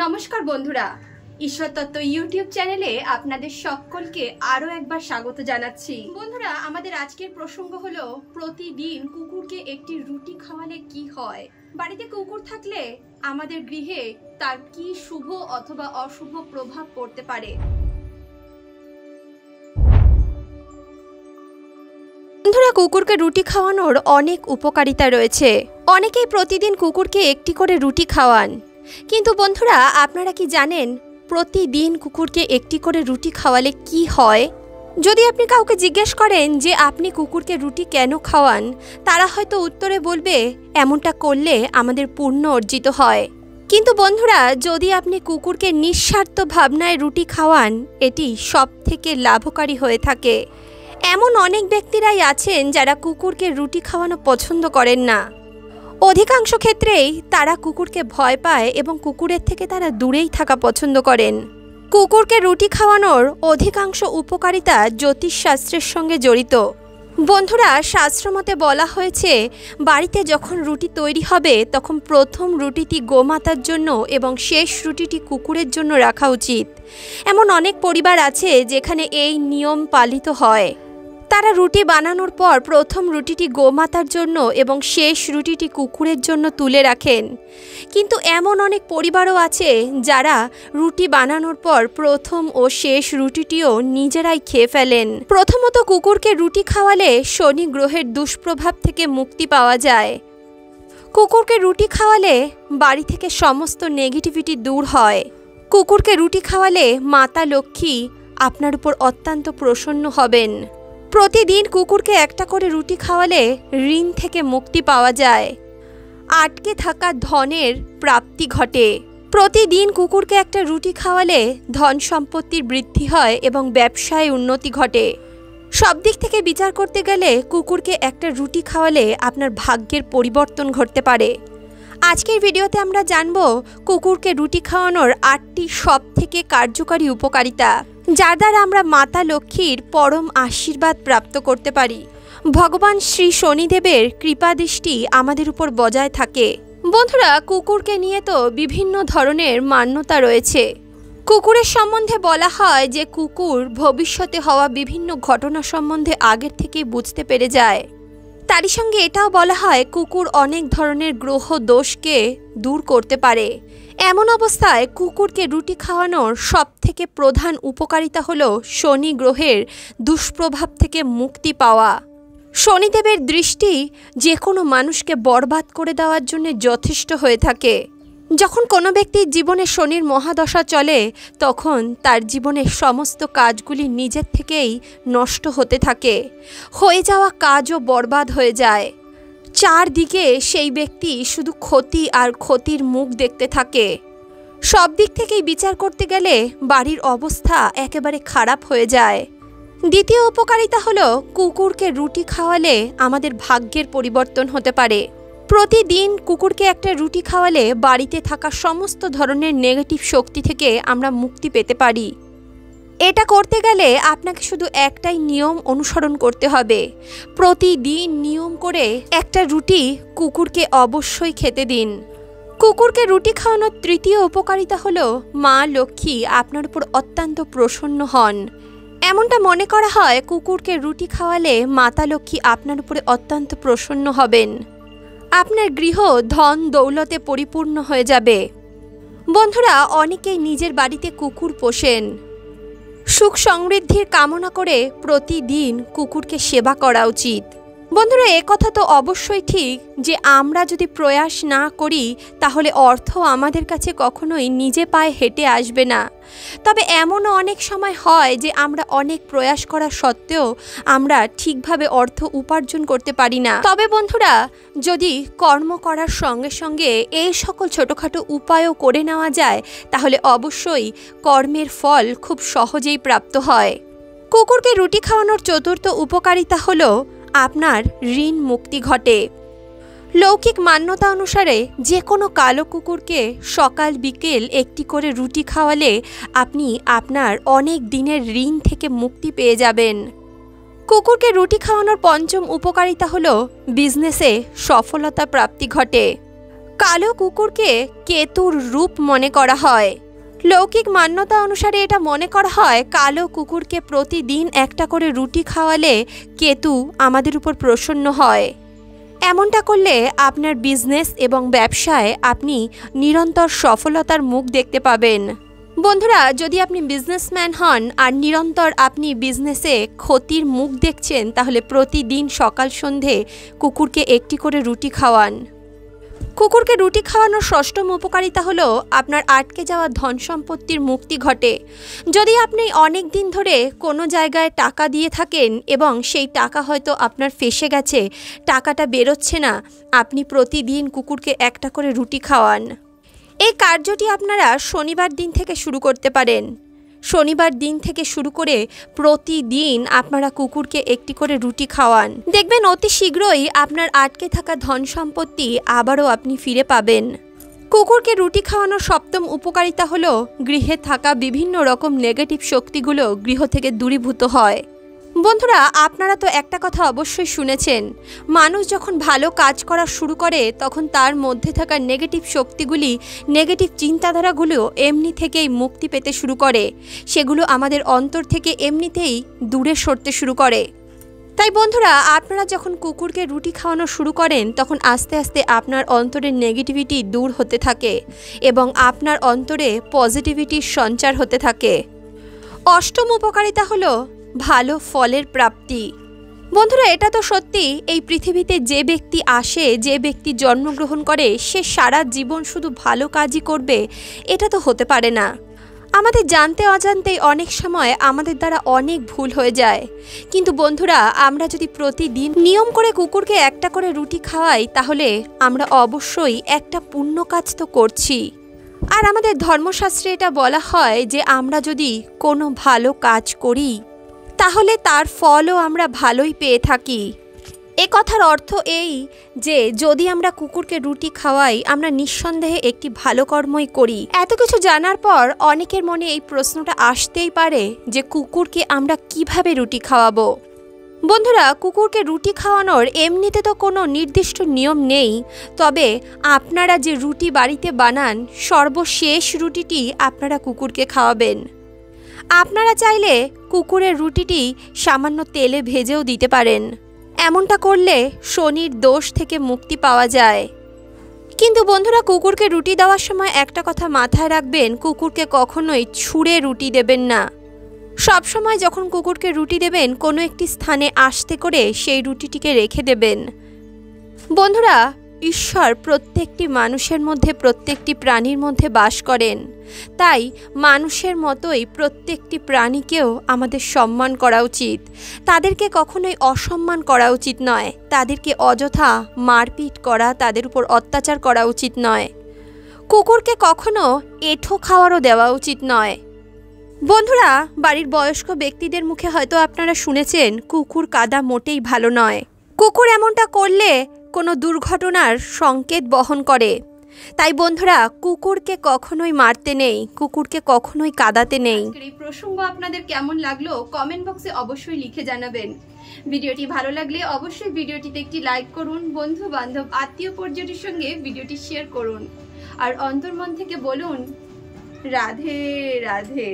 নমস্কার বন্ধুরা, ঈশ্বর তত্ত্ব ইউটিউব চ্যানেলে আপনাদের সকলকে আরো একবার স্বাগত জানাচ্ছি। বন্ধুরা, আমাদের আজকের প্রসঙ্গ হলো প্রতিদিন কুকুরকে একটি রুটি খাওয়ালে কি হয়। বাড়িতে কুকুর থাকলে আমাদের গৃহে তার কি শুভ অথবা অশুভ প্রভাব পড়তে পারে। বন্ধুরা, কুকুরকে রুটি খাওয়ানোর অনেক উপকারিতা রয়েছে। অনেকেই প্রতিদিন কুকুরকে একটি করে রুটি খাওয়ান, কিন্তু বন্ধুরা, আপনারা কি জানেন প্রতিদিন কুকুরকে একটি করে রুটি খাওয়ালে কি হয়? যদি আপনি কাউকে জিজ্ঞেস করেন যে আপনি কুকুরকে রুটি কেন খাওয়ান, তারা হয়তো উত্তরে বলবে এমনটা করলে আমাদের পুণ্য অর্জিত হয়। কিন্তু বন্ধুরা, যদি আপনি কুকুরকে নিঃস্বার্থ ভাবনায় রুটি খাওয়ান, এটি সবথেকে লাভকারী হয়ে থাকে। এমন অনেক ব্যক্তিরাই আছেন যারা কুকুরকে রুটি খাওয়ানো পছন্দ করেন না। অধিকাংশ ক্ষেত্রেই তারা কুকুরকে ভয় পায় এবং কুকুরের থেকে তারা দূরেই থাকা পছন্দ করেন। কুকুরকে রুটি খাওয়ানোর অধিকাংশ উপকারিতা জ্যোতিষশাস্ত্রের সঙ্গে জড়িত। বন্ধুরা, শাস্ত্রমতে বলা হয়েছে বাড়িতে যখন রুটি তৈরি হবে তখন প্রথম রুটিটি গোমাতার জন্য এবং শেষ রুটিটি কুকুরের জন্য রাখা উচিত। এমন অনেক পরিবার আছে যেখানে এই নিয়ম পালিত হয়। তারা রুটি বানানোর পর প্রথম রুটিটি গোমাতার জন্য এবং শেষ রুটিটি কুকুরের জন্য তুলে রাখেন। কিন্তু এমন অনেক পরিবারও আছে যারা রুটি বানানোর পর প্রথম ও শেষ রুটিটিও নিজেরাই খেয়ে ফেলেন। প্রথমত, কুকুরকে রুটি খাওয়ালে শনি গ্রহের দুষ্প্রভাব থেকে মুক্তি পাওয়া যায়। কুকুরকে রুটি খাওয়ালে বাড়ি থেকে সমস্ত নেগেটিভিটি দূর হয়। কুকুরকে রুটি খাওয়ালে মাতা লক্ষ্মী আপনার উপর অত্যন্ত প্রসন্ন হবেন। প্রতিদিন কুকুরকে একটা করে রুটি খাওয়ালে ঋণ থেকে মুক্তি পাওয়া যায়। আটকে থাকা ধনের প্রাপ্তি ঘটে। প্রতিদিন কুকুরকে একটা রুটি খাওয়ালে ধন সম্পত্তির বৃদ্ধি হয় এবং ব্যবসায় উন্নতি ঘটে। সব দিক থেকে বিচার করতে গেলে কুকুরকে একটা রুটি খাওয়ালে আপনার ভাগ্যের পরিবর্তন ঘটতে পারে। আজকের ভিডিওতে আমরা জানব কুকুরকে রুটি খাওয়ানোর 8টি সবথেকে কার্যকারী উপকারিতা, যার দ্বারা আমরা মাতা লক্ষ্মীর পরম আশীর্বাদ প্রাপ্ত করতে পারি। ভগবান শ্রী শনিদেবের কৃপাদৃষ্টি আমাদের উপর বজায় থাকে। বন্ধুরা, কুকুরকে নিয়ে তো বিভিন্ন ধরনের মান্যতা রয়েছে। কুকুরের সম্বন্ধে বলা হয় যে কুকুর ভবিষ্যতে হওয়া বিভিন্ন ঘটনা সম্বন্ধে আগের থেকেই বুঝতে পেরে যায়। তারই সঙ্গে এটাও বলা হয় কুকুর অনেক ধরনের গ্রহ দোষকে দূর করতে পারে। এমন অবস্থায় কুকুরকে রুটি খাওয়ানোর সবথেকে প্রধান উপকারিতা হলো শনি গ্রহের দুষ্প্রভাব থেকে মুক্তি পাওয়া। শনিদেবের দৃষ্টি যে কোনো মানুষকে বরবাদ করে দেওয়ার জন্য যথেষ্ট হয়ে থাকে। যখন কোনো ব্যক্তির জীবনে শনির মহাদশা চলে তখন তার জীবনের সমস্ত কাজগুলি নিজের থেকেই নষ্ট হতে থাকে। হয়ে যাওয়া কাজও বরবাদ হয়ে যায়। চারদিকে সেই ব্যক্তি শুধু ক্ষতি আর ক্ষতির মুখ দেখতে থাকে। সব দিক থেকেই বিচার করতে গেলে বাড়ির অবস্থা একেবারে খারাপ হয়ে যায়। দ্বিতীয় উপকারিতা হলো কুকুরকে রুটি খাওয়ালে আমাদের ভাগ্যের পরিবর্তন হতে পারে। প্রতিদিন কুকুরকে একটা রুটি খাওয়ালে বাড়িতে থাকা সমস্ত ধরনের নেগেটিভ শক্তি থেকে আমরা মুক্তি পেতে পারি। এটা করতে গেলে আপনাকে শুধু একটাই নিয়ম অনুসরণ করতে হবে। প্রতিদিন নিয়ম করে একটা রুটি কুকুরকে অবশ্যই খেতে দিন। কুকুরকে রুটি খাওয়ানোর তৃতীয় উপকারিতা হলো মা লক্ষ্মী আপনার উপর অত্যন্ত প্রসন্ন হন। এমনটা মনে করা হয় কুকুরকে রুটি খাওয়ালে মাতা লক্ষ্মী আপনার উপরে অত্যন্ত প্রসন্ন হবেন। আপনার গৃহ ধন দৌলতে পরিপূর্ণ হয়ে যাবে। বন্ধুরা, অনেকেই নিজের বাড়িতে কুকুর পোষেন। সুখ সমৃদ্ধির কামনা করে প্রতিদিন কুকুরকে সেবা করা উচিত। বন্ধুরা, একথা তো অবশ্যই ঠিক যে আমরা যদি প্রয়াস না করি তাহলে অর্থ আমাদের কাছে কখনোই নিজে পায়ে হেঁটে আসবে না। তবে এমনও অনেক সময় হয় যে আমরা অনেক প্রয়াস করা সত্ত্বেও আমরা ঠিকভাবে অর্থ উপার্জন করতে পারি না। তবে বন্ধুরা, যদি কর্ম করার সঙ্গে সঙ্গে এই সকল ছোটোখাটো উপায়ও করে নেওয়া যায় তাহলে অবশ্যই কর্মের ফল খুব সহজেই প্রাপ্ত হয়। কুকুরকে রুটি খাওয়ানোর চতুর্থ উপকারিতা হলো আপনার ঋণ মুক্তি ঘটে। লৌকিক মান্যতা অনুসারে যে কোনো কালো কুকুরকে সকাল বিকেল একটি করে রুটি খাওয়ালে আপনি আপনার অনেক দিনের ঋণ থেকে মুক্তি পেয়ে যাবেন। কুকুরকে রুটি খাওয়ানোর পঞ্চম উপকারিতা হলো বিজনেসে সফলতা প্রাপ্তি ঘটে। কালো কুকুরকে কেতুর রূপ মনে করা হয়। লৌকিক মান্যতা অনুসারে এটা মনে করা হয় কালো কুকুরকে প্রতিদিন একটা করে রুটি খাওয়ালে কেতু আমাদের উপর প্রসন্ন হয়। এমনটা করলে আপনার বিজনেস এবং ব্যবসায় আপনি নিরন্তর সফলতার মুখ দেখতে পাবেন। বন্ধুরা, যদি আপনি বিজনেসম্যান হন আর নিরন্তর আপনি বিজনেসে ক্ষতির মুখ দেখছেন, তাহলে প্রতিদিন সকাল সন্ধে কুকুরকে একটি করে রুটি খাওয়ান। কুকুরকে রুটি খাওয়ানোর ষষ্ঠম উপকারিতা হলো আপনার আটকে যাওয়া ধন সম্পত্তির মুক্তি ঘটে। যদি আপনি অনেক দিন ধরে কোনো জায়গায় টাকা দিয়ে থাকেন এবং সেই টাকা হয়তো আপনার ফেঁসে গেছে, টাকাটা বেরোচ্ছে না, আপনি প্রতিদিন কুকুরকে একটা করে রুটি খাওয়ান। এই কার্যটি আপনারা শনিবার দিন থেকে শুরু করতে পারেন। শনিবার দিন থেকে শুরু করে প্রতিদিন আপনারা কুকুরকে একটি করে রুটি খাওয়ান। দেখবেন অতি শীঘ্রই আপনার আটকে থাকা ধন সম্পত্তি আবারও আপনি ফিরে পাবেন। কুকুরকে রুটি খাওয়ানোর সপ্তম উপকারিতা হলো গৃহে থাকা বিভিন্ন রকম নেগেটিভ শক্তিগুলো গৃহ থেকে দূরীভূত হয়। বন্ধুরা, আপনারা তো একটা কথা অবশ্যই শুনেছেন, মানুষ যখন ভালো কাজ করা শুরু করে তখন তার মধ্যে থাকা নেগেটিভ শক্তিগুলি, নেগেটিভ চিন্তাধারাগুলো এমনি থেকেই মুক্তি পেতে শুরু করে। সেগুলো আমাদের অন্তর থেকে এমনিতেই দূরে সরতে শুরু করে। তাই বন্ধুরা, আপনারা যখন কুকুরকে রুটি খাওয়ানো শুরু করেন তখন আস্তে আস্তে আপনার অন্তরের নেগেটিভিটি দূর হতে থাকে এবং আপনার অন্তরে পজিটিভিটির সঞ্চার হতে থাকে। অষ্টম উপকারিতা হলো ভালো ফলের প্রাপ্তি। বন্ধুরা, এটা তো সত্যি, এই পৃথিবীতে যে ব্যক্তি আসে, যে ব্যক্তি জন্মগ্রহণ করে, সে সারা জীবন শুধু ভালো কাজই করবে, এটা তো হতে পারে না। আমাদের জানতে অজান্তেই অনেক সময় আমাদের দ্বারা অনেক ভুল হয়ে যায়। কিন্তু বন্ধুরা, আমরা যদি প্রতিদিন নিয়ম করে কুকুরকে একটা করে রুটি খাওয়াই, তাহলে আমরা অবশ্যই একটা পুণ্য কাজ তো করছি। আর আমাদের ধর্মশাস্ত্রে এটা বলা হয় যে আমরা যদি কোনো ভালো কাজ করি তাহলে তার ফলও আমরা ভালোই পেয়ে থাকি। এ কথার অর্থ এই যে যদি আমরা কুকুরকে রুটি খাওয়াই, আমরা নিঃসন্দেহে একটি ভালো কর্মই করি। এত কিছু জানার পর অনেকের মনে এই প্রশ্নটা আসতেই পারে যে কুকুরকে আমরা কিভাবে রুটি খাওয়াবো। বন্ধুরা, কুকুরকে রুটি খাওয়ানোর এমনিতে তো কোনো নির্দিষ্ট নিয়ম নেই, তবে আপনারা যে রুটি বাড়িতে বানান, সর্বশেষ রুটিটি আপনারা কুকুরকে খাওয়াবেন। আপনারা চাইলে কুকুরের রুটিটি সামান্য তেলে ভেজেও দিতে পারেন। এমনটা করলে শনির দোষ থেকে মুক্তি পাওয়া যায়। কিন্তু বন্ধুরা, কুকুরকে রুটি দেওয়ার সময় একটা কথা মাথায় রাখবেন, কুকুরকে কখনোই ছুঁড়ে রুটি দেবেন না। সবসময় যখন কুকুরকে রুটি দেবেন, কোনো একটি স্থানে আস্তে করে সেই রুটিটিকে রেখে দেবেন। বন্ধুরা, ঈশ্বর প্রত্যেকটি মানুষের মধ্যে, প্রত্যেকটি প্রাণীর মধ্যে বাস করেন। তাই মানুষের মতোই প্রত্যেকটি প্রাণীকেও আমাদের সম্মান করা উচিত। তাদেরকে কখনোই অসম্মান করা উচিত নয়। তাদেরকে অযথা মারপিট করা, তাদের উপর অত্যাচার করা উচিত নয়। কুকুরকে কখনো এঁঠো খাওয়ারও দেওয়া উচিত নয়। বন্ধুরা, বাড়ির বয়স্ক ব্যক্তিদের মুখে হয়তো আপনারা শুনেছেন কুকুর কাদা মোটেই ভালো নয়। কুকুর এমনটা করলে কোনো দুর্ঘটনার সংকেত বহন করে। তাই বন্ধুরা, কুকুরকে কখনোই মারতে নেই, কুকুরকে কখনোই কাঁদাতে নেই। এই প্রসঙ্গ আপনাদের কেমন লাগলো কমেন্ট বক্সে অবশ্যই লিখে জানাবেন। ভিডিওটি ভালো লাগলে অবশ্যই ভিডিওটিতে একটি লাইক করুন, বন্ধু বান্ধব আত্মীয় পরিজনের সঙ্গে ভিডিওটি শেয়ার করুন, আর অন্তর্মন থেকে বলুন রাধে রাধে।